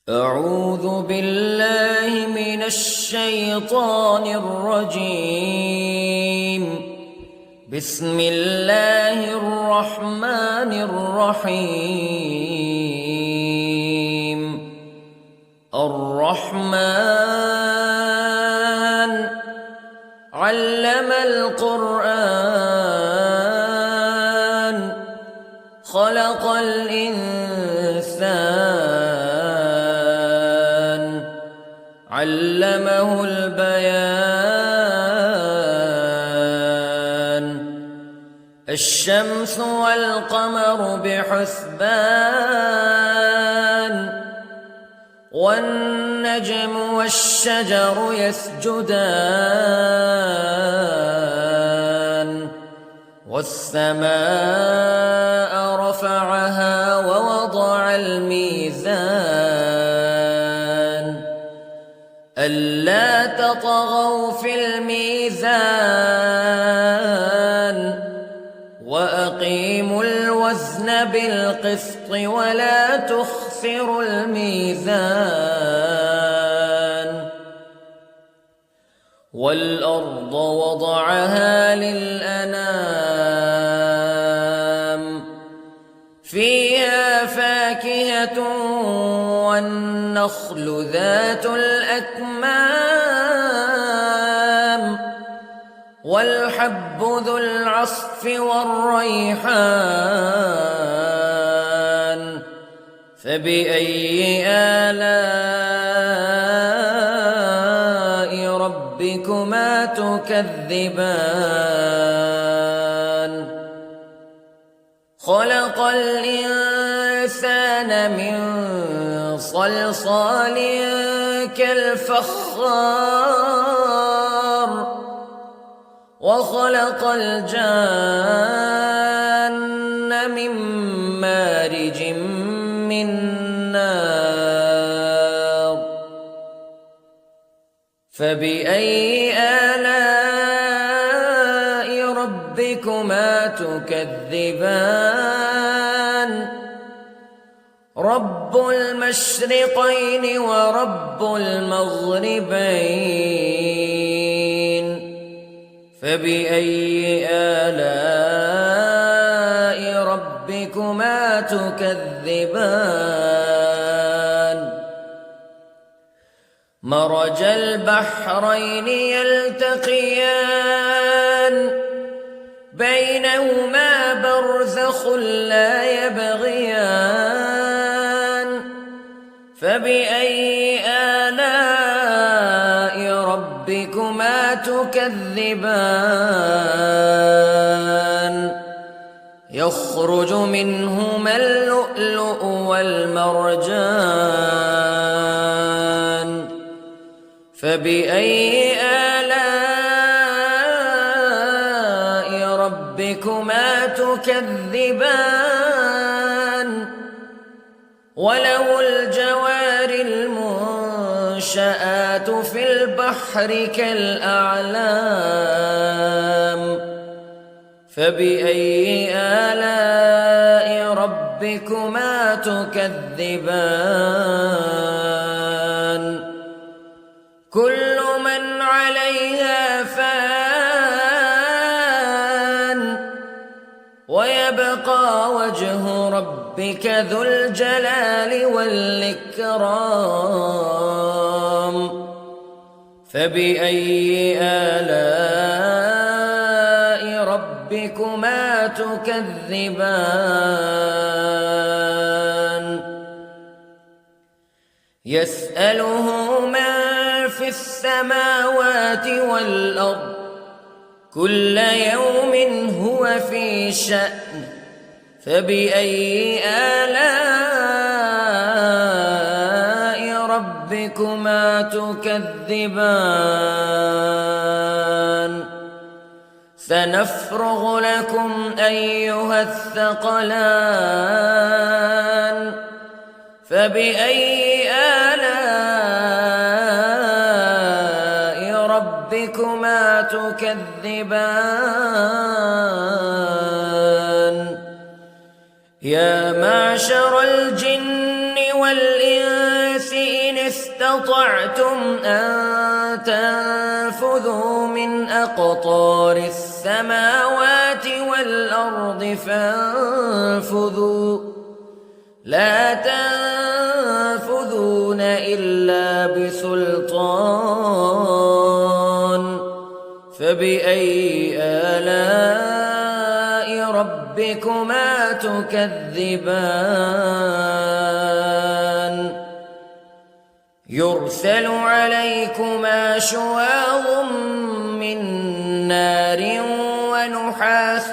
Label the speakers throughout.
Speaker 1: أعوذ بالله من الشيطان الرجيم. بسم الله الرحمن الرحيم. الرحمن علم القرآن خلق الإنسان علمه البيان. الشمس والقمر بحسبان والنجم والشجر يسجدان والسماء رفعها ووضع الميزان ألا تطغوا في الميزان وأقيموا الوزن بالقسط ولا تخسروا الميزان. والأرض وضعها للأنام فيها فاكهة والنخل ذات الأكمام والحب ذو العصف والريحان فبأي آلاء ربكما تكذبان. خلق الإنسان من صلصال كالفخار وخلق الجان من مارج من نار فبأي آلاء ربكما تكذبان. رب المشرقين ورب المغربين فبأي آلاء ربكما تكذبان. مرج البحرين يلتقيان بينهما برزخ لا يبغيان فبأي آلاء ربكما تكذبان. يخرج منهما اللؤلؤ والمرجان فبأي آلاء ربكما تكذبان. وله الجوار المنشآت في البحر كالأعلام فبأي آلاء ربكما تكذبان. كل من عليها فان ويبقى وجه ربك ذو الجلال والإكرام فبأي آلاء ربكما تكذبان. يسأله من في السماوات والأرض كل يوم هو في شأن فبأي آلاء ربكما تكذبان. سنفرغ لكم أيها الثقلان فبأي آلاء ربكما تكذبان. يا معشر الجن والإنس استطعتم أن تنفذوا من أقطار السماوات والأرض فانفذوا لا تنفذون إلا بسلطان فبأي آلاء ربكما تكذبان يرسل عليكما شواظ من نار ونحاس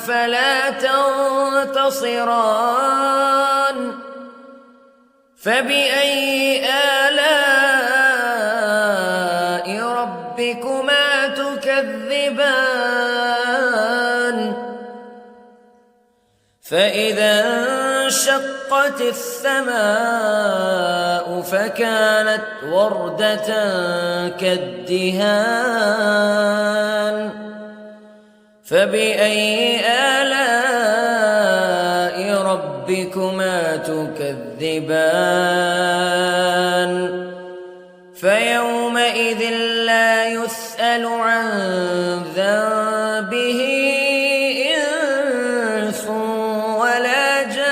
Speaker 1: فلا تنتصران فبأي آلاء ربكما تكذبان فإذا انشقت السماء فكانت وردة كالدهان فبأي آلاء ربكما تكذبان فيومئذ لا يسأل عن ذنبه إنس ولا جان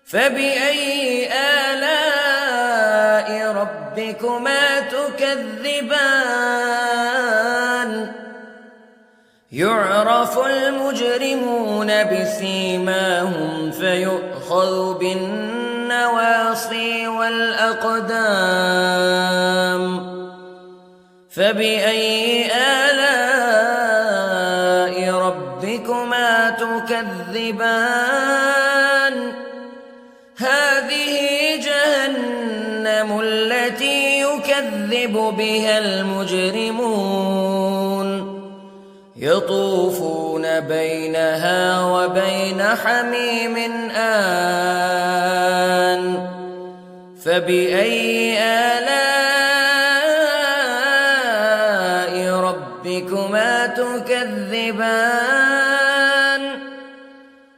Speaker 1: فبأي آلاء ربكما تكذبان يعرف المجرمون بسيماهم فيؤخذ بالنواصي والأقدام فبأي آلاء ربكما تكذبان هذه جهنم التي يكذب بها المجرمون يطوفون بينها وبين حميم آن فبأي آلاء ربكما تكذبان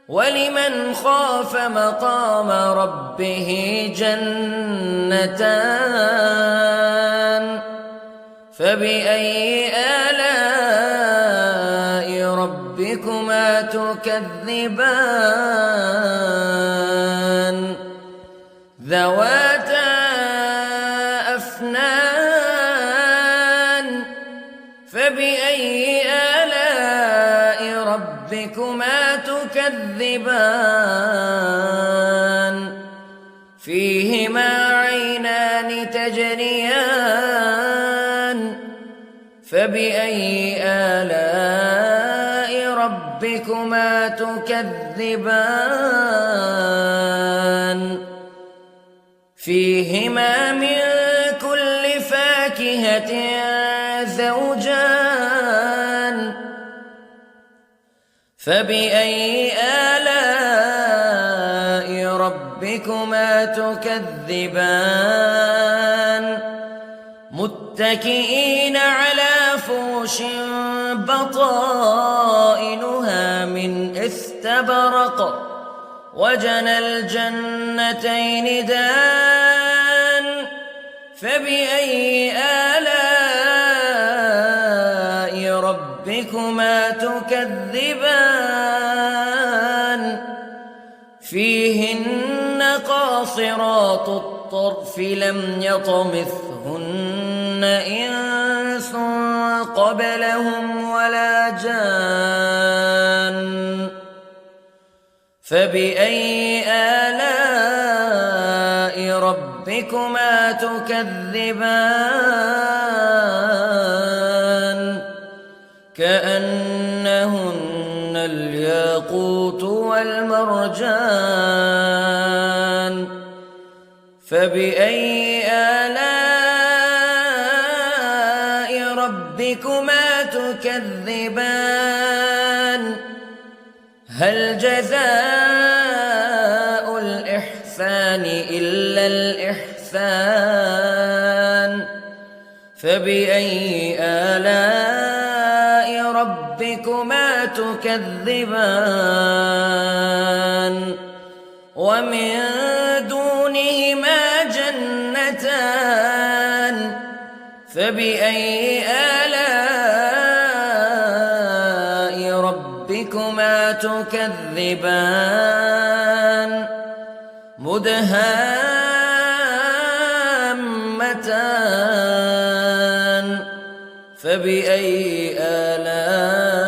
Speaker 1: ولمن خاف مقام ربه جنتان فبأي آلاء ربكما تكذبان ذواتا أفنان فبأي آلاء ربكما تكذبان فيهما عينان تجريان فبأي آلاء ربكما تكذبان فيهما من كل فاكهة زوجان فبأي آلاء ربكما تكذبان متكئين على فرش بطائنها من استبرق وجنى الجنتين دان فبأي آلاء ربكما تكذبان فيهن قاصرات الطرف لم يطمثهن إنس قبلهم ولا جان فبأي آلاء ربكما تكذبان كأنهن الياقوت والمرجان فبأي آلاء ربكما تكذبان هل جزاء الإحسان إلا الإحسان فبأي آلاء ربكما تكذبان ومن دونهما جنتان فبأي آلاء ربكما تكذبان مدهامتان فبأي آلاء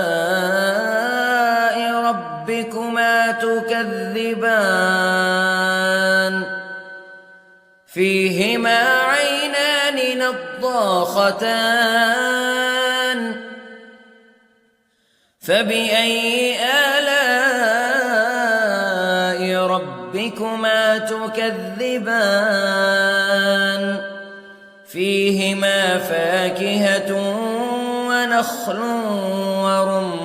Speaker 1: ربكما تكذبان فيهما عينان نضاختان فبأي آلاء ربكما تكذبان فيهما فاكهة ونخل ورمان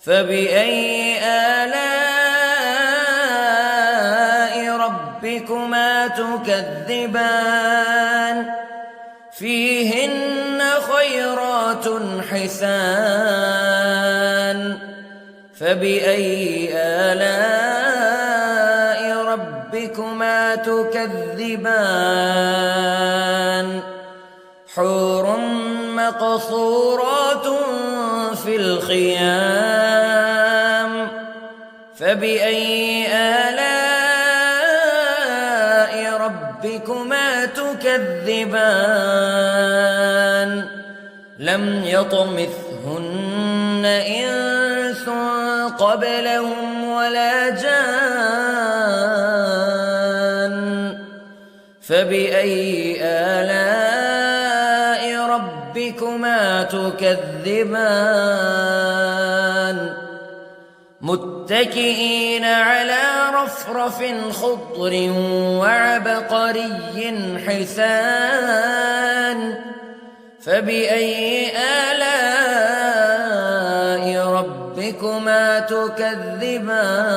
Speaker 1: فبأي آلاء ربكما تكذبان فيهن خيرات حسان فبأي آلاء ربكما تكذبان حور مقصورات في الخيام فبأي آلاء ربكما تكذبان لم يطمثهن إنس قبلهم ولا جان فبأي آلاء ربكما تكذبان متكئين على رفرف خضر وعبقري حسان فبأي آلاء ربكما تكذبان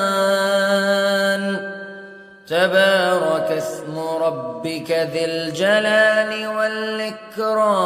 Speaker 1: تبارك اسم ربك ذي الجلال والإكرام